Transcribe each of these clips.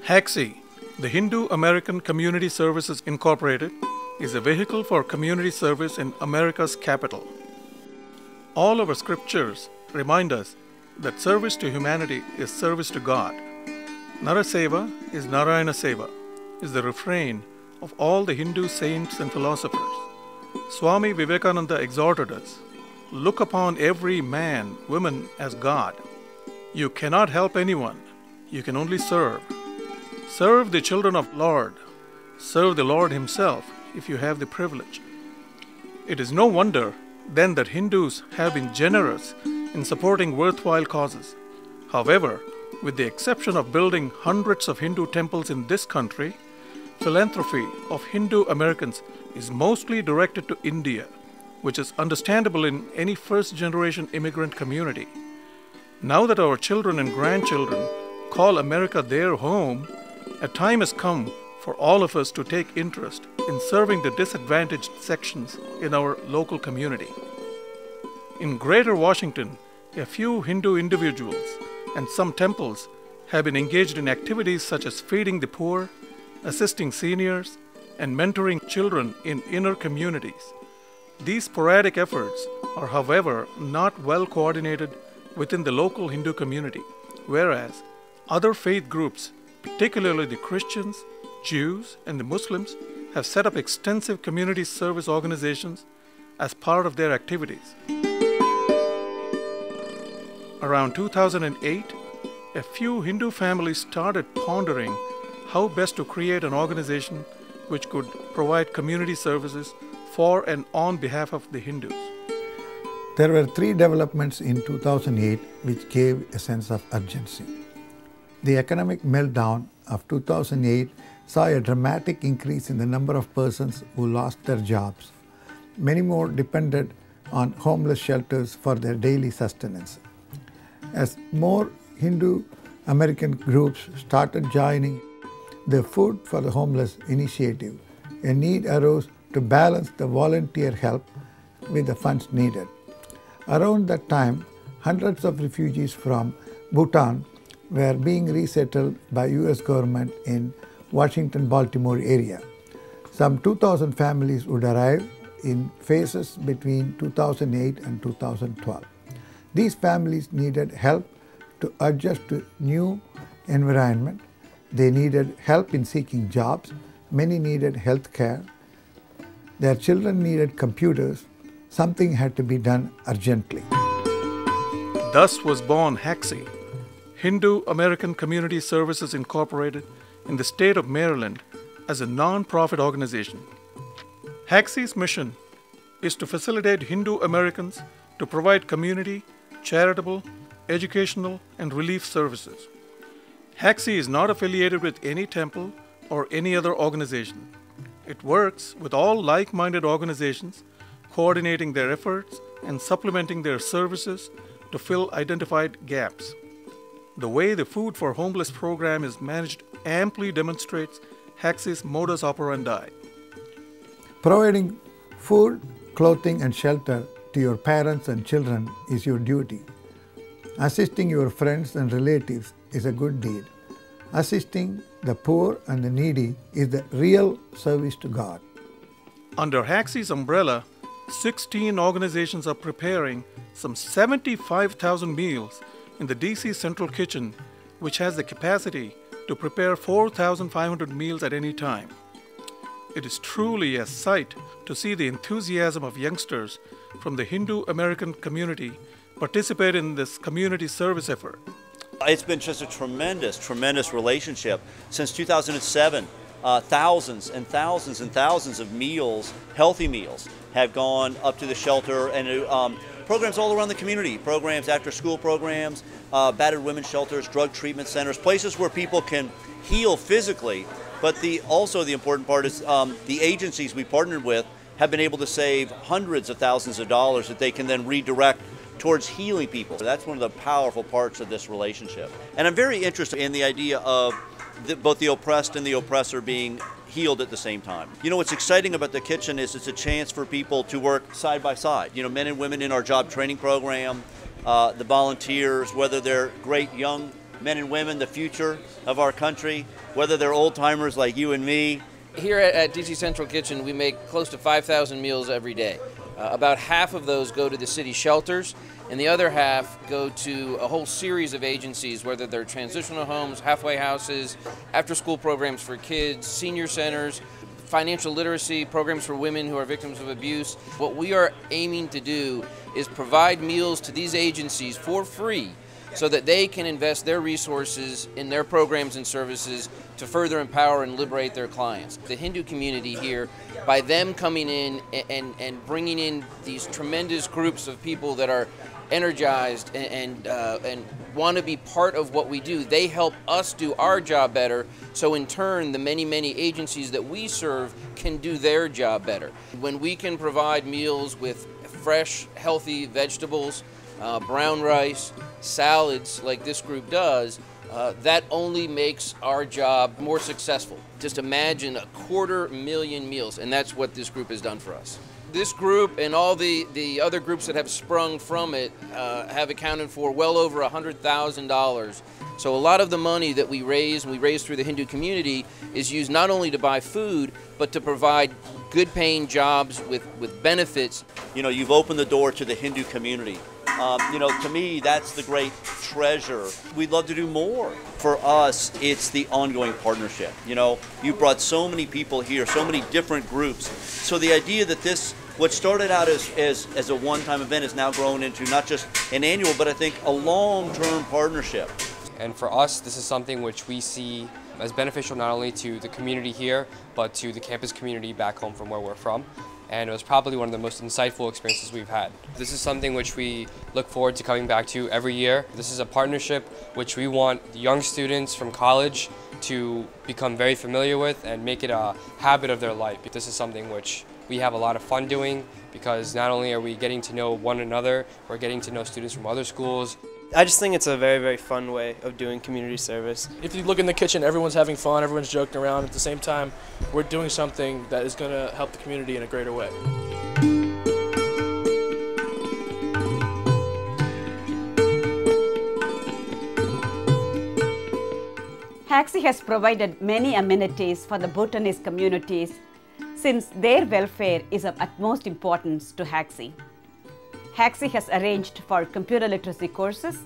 Hacsi, the Hindu American Community Services Incorporated, is a vehicle for community service in America's capital. All our scriptures remind us that service to humanity is service to God. Naraseva is Narayana Seva, is the refrain of all the Hindu saints and philosophers. Swami Vivekananda exhorted us, look upon every man, woman as God. You cannot help anyone, you can only serve. Serve the children of Lord. Serve the Lord Himself if you have the privilege. It is no wonder then that Hindus have been generous in supporting worthwhile causes. However, with the exception of building hundreds of Hindu temples in this country, philanthropy of Hindu Americans is mostly directed to India, which is understandable in any first-generation immigrant community. Now that our children and grandchildren call America their home, a time has come for all of us to take interest in serving the disadvantaged sections in our local community. In Greater Washington, a few Hindu individuals and some temples have been engaged in activities such as feeding the poor, assisting seniors, and mentoring children in inner communities. These sporadic efforts are, however, not well coordinated within the local Hindu community, whereas other faith groups, particularly the Christians, Jews, and the Muslims, have set up extensive community service organizations as part of their activities. Around 2008, a few Hindu families started pondering how best to create an organization which could provide community services for and on behalf of the Hindus. There were three developments in 2008 which gave a sense of urgency. The economic meltdown of 2008 saw a dramatic increase in the number of persons who lost their jobs. Many more depended on homeless shelters for their daily sustenance. As more Hindu American groups started joining the Food for the Homeless initiative, a need arose to balance the volunteer help with the funds needed. Around that time, hundreds of refugees from Bhutan were being resettled by US government in Washington-Baltimore area. Some 2,000 families would arrive in phases between 2008 and 2012. These families needed help to adjust to new environment. They needed help in seeking jobs. Many needed health care. Their children needed computers. Something had to be done urgently. Thus was born Hacsi, Hindu American Community Services Incorporated in the state of Maryland as a non-profit organization. Hacsi's mission is to facilitate Hindu Americans to provide community, charitable, educational, and relief services. Hacsi is not affiliated with any temple or any other organization. It works with all like-minded organizations, coordinating their efforts and supplementing their services to fill identified gaps. The way the Food for Homeless program is managed amply demonstrates Hacsi's modus operandi. Providing food, clothing, and shelter to your parents and children is your duty. Assisting your friends and relatives is a good deed. Assisting the poor and the needy is the real service to God. Under Hacsi's umbrella, 16 organizations are preparing some 75,000 meals in the DC Central Kitchen, which has the capacity to prepare 4,500 meals at any time. It is truly a sight to see the enthusiasm of youngsters from the Hindu American community participate in this community service effort. It's been just a tremendous relationship. Since 2007, thousands and thousands and thousands of meals, healthy meals, have gone up to the shelter, and programs all around the community, programs, after-school programs, battered women's shelters, drug treatment centers, places where people can heal physically. But also the important part is the agencies we partnered with have been able to save hundreds of thousands of dollars that they can then redirect towards healing people. That's one of the powerful parts of this relationship. And I'm very interested in the idea of both the oppressed and the oppressor being healed at the same time. You know, what's exciting about the kitchen is it's a chance for people to work side by side. You know, men and women in our job training program, the volunteers, whether they're great young men and women, the future of our country, whether they're old-timers like you and me. Here at DC Central Kitchen, we make close to 5,000 meals every day. About half of those go to the city shelters, and the other half go to a whole series of agencies, whether they're transitional homes, halfway houses, after-school programs for kids, senior centers, financial literacy programs for women who are victims of abuse. What we are aiming to do is provide meals to these agencies for free so that they can invest their resources in their programs and services to further empower and liberate their clients. The Hindu community here, by them coming in and bringing in these tremendous groups of people that are energized and want to be part of what we do, they help us do our job better, so in turn the many agencies that we serve can do their job better. When we can provide meals with fresh, healthy vegetables, brown rice, salads like this group does, that only makes our job more successful. Just imagine 250,000 meals, and that's what this group has done for us. This group and all the other groups that have sprung from it have accounted for well over $100,000. So a lot of the money that we raise, and we raise through the Hindu community, is used not only to buy food, but to provide good paying jobs with benefits. You know, you've opened the door to the Hindu community. You know, to me, that's the great treasure. We'd love to do more. For us, it's the ongoing partnership. You know, you brought so many people here, so many different groups. So the idea that this, what started out as a one-time event, has now grown into not just an annual, but I think a long-term partnership. And for us, this is something which we see as beneficial not only to the community here, but to the campus community back home from where we're from. And it was probably one of the most insightful experiences we've had. This is something which we look forward to coming back to every year. This is a partnership which we want young students from college to become very familiar with and make it a habit of their life. This is something which we have a lot of fun doing, because not only are we getting to know one another, we're getting to know students from other schools. I just think it's a very fun way of doing community service. If you look in the kitchen, everyone's having fun, everyone's joking around. At the same time, we're doing something that is going to help the community in a greater way. Hacsi has provided many amenities for the Bhutanese communities, since their welfare is of utmost importance to Hacsi. Hacsi has arranged for computer literacy courses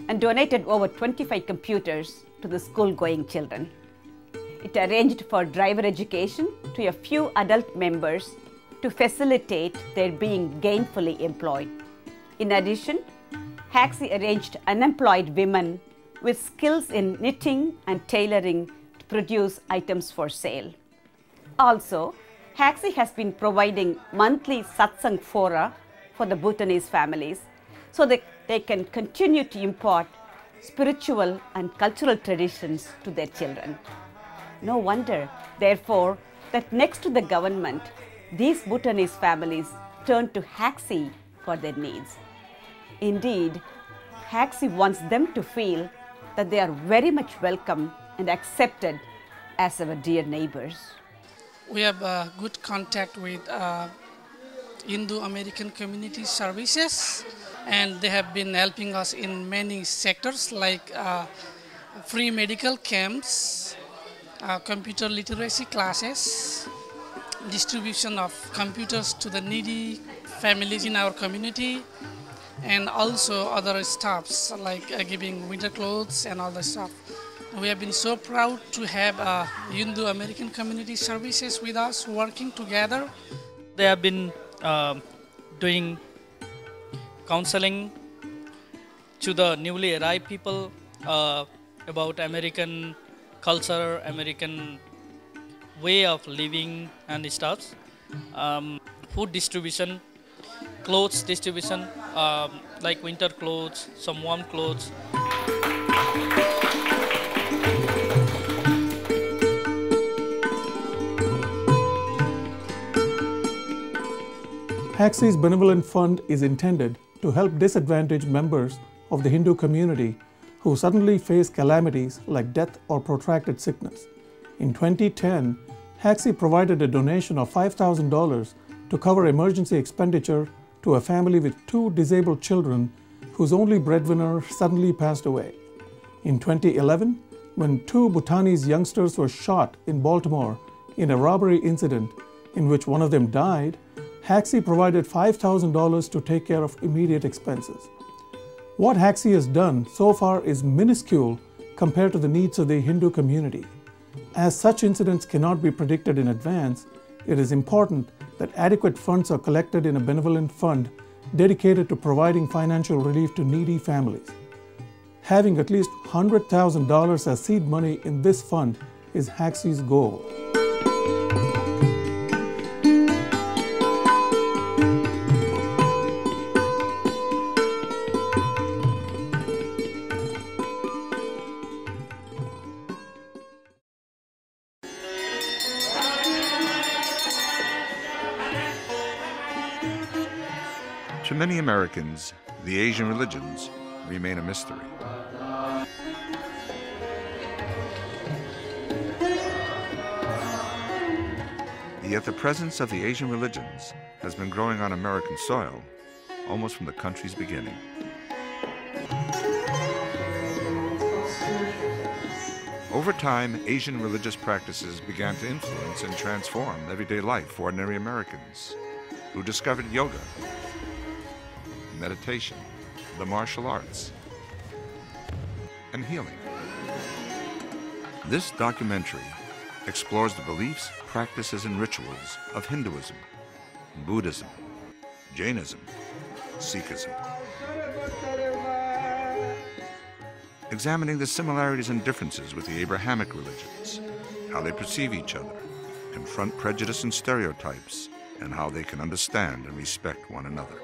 and donated over 25 computers to the school-going children. It arranged for driver education to a few adult members to facilitate their being gainfully employed. In addition, Hacsi arranged unemployed women with skills in knitting and tailoring to produce items for sale. Also, Hacsi has been providing monthly satsang fora for the Bhutanese families, so that they can continue to impart spiritual and cultural traditions to their children. No wonder, therefore, that next to the government, these Bhutanese families turn to Hacsi for their needs. Indeed, Hacsi wants them to feel that they are very much welcome and accepted as our dear neighbors. We have good contact with Indo-American Community Services, and they have been helping us in many sectors like free medical camps, computer literacy classes, distribution of computers to the needy families in our community, and also other stuffs like giving winter clothes and all the stuff. We have been so proud to have Indo-American Community Services with us working together. They have been doing counseling to the newly arrived people about American culture, American way of living and stuff. Food distribution, clothes distribution, like winter clothes, some warm clothes. Hacsi's Benevolent Fund is intended to help disadvantaged members of the Hindu community who suddenly face calamities like death or protracted sickness. In 2010, Hacsi provided a donation of $5,000 to cover emergency expenditure to a family with 2 disabled children whose only breadwinner suddenly passed away. In 2011, when two Bhutanese youngsters were shot in Baltimore in a robbery incident in which one of them died, Hacsi provided $5,000 to take care of immediate expenses. What Hacsi has done so far is minuscule compared to the needs of the Hindu community. As such incidents cannot be predicted in advance, it is important that adequate funds are collected in a benevolent fund dedicated to providing financial relief to needy families. Having at least $100,000 as seed money in this fund is Hacsi's goal. To many Americans, the Asian religions remain a mystery. Yet the presence of the Asian religions has been growing on American soil almost from the country's beginning. Over time, Asian religious practices began to influence and transform everyday life for ordinary Americans who discovered yoga, meditation, the martial arts, and healing. This documentary explores the beliefs, practices, and rituals of Hinduism, Buddhism, Jainism, Sikhism. Examining the similarities and differences with the Abrahamic religions, how they perceive each other, confront prejudice and stereotypes, and how they can understand and respect one another.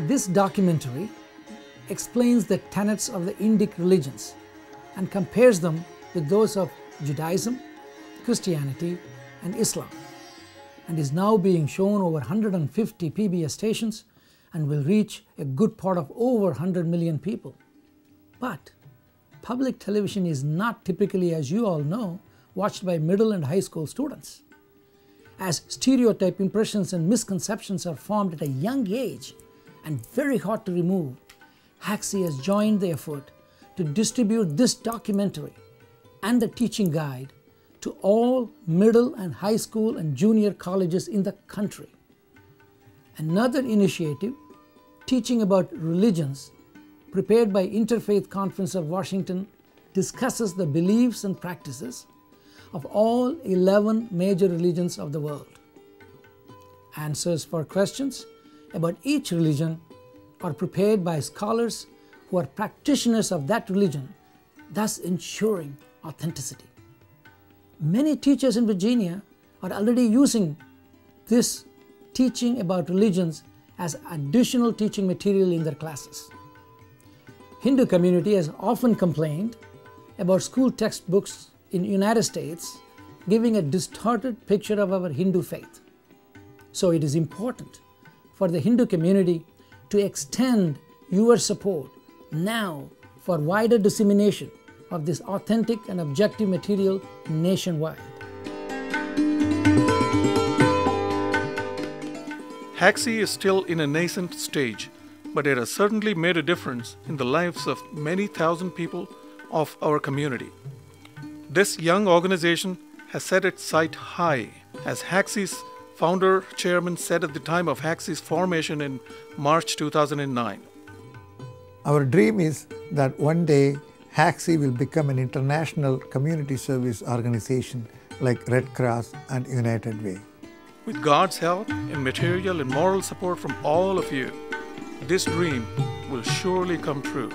This documentary explains the tenets of the Indic religions and compares them with those of Judaism, Christianity, and Islam, and is now being shown over 150 PBS stations and will reach a good part of over 100 million people. But public television is not typically, as you all know, watched by middle and high school students. As stereotype impressions and misconceptions are formed at a young age and very hard to remove, Hacsi has joined the effort to distribute this documentary and the teaching guide to all middle and high school and junior colleges in the country. Another initiative, Teaching About Religions, prepared by Interfaith Conference of Washington, discusses the beliefs and practices of all 11 major religions of the world. Answers for questions about each religion are prepared by scholars who are practitioners of that religion, thus ensuring authenticity. Many teachers in Virginia are already using this teaching about religions as additional teaching material in their classes. Hindu community has often complained about school textbooks in the United States giving a distorted picture of our Hindu faith. So it is important for the Hindu community to extend your support now for wider dissemination of this authentic and objective material nationwide. Hacsi is still in a nascent stage, but it has certainly made a difference in the lives of many thousand people of our community. This young organization has set its sight high, as Hacsi's founder chairman said at the time of Hacsi's formation in March 2009. Our dream is that one day Hacsi will become an international community service organization like Red Cross and United Way. With God's help and material and moral support from all of you, this dream will surely come true.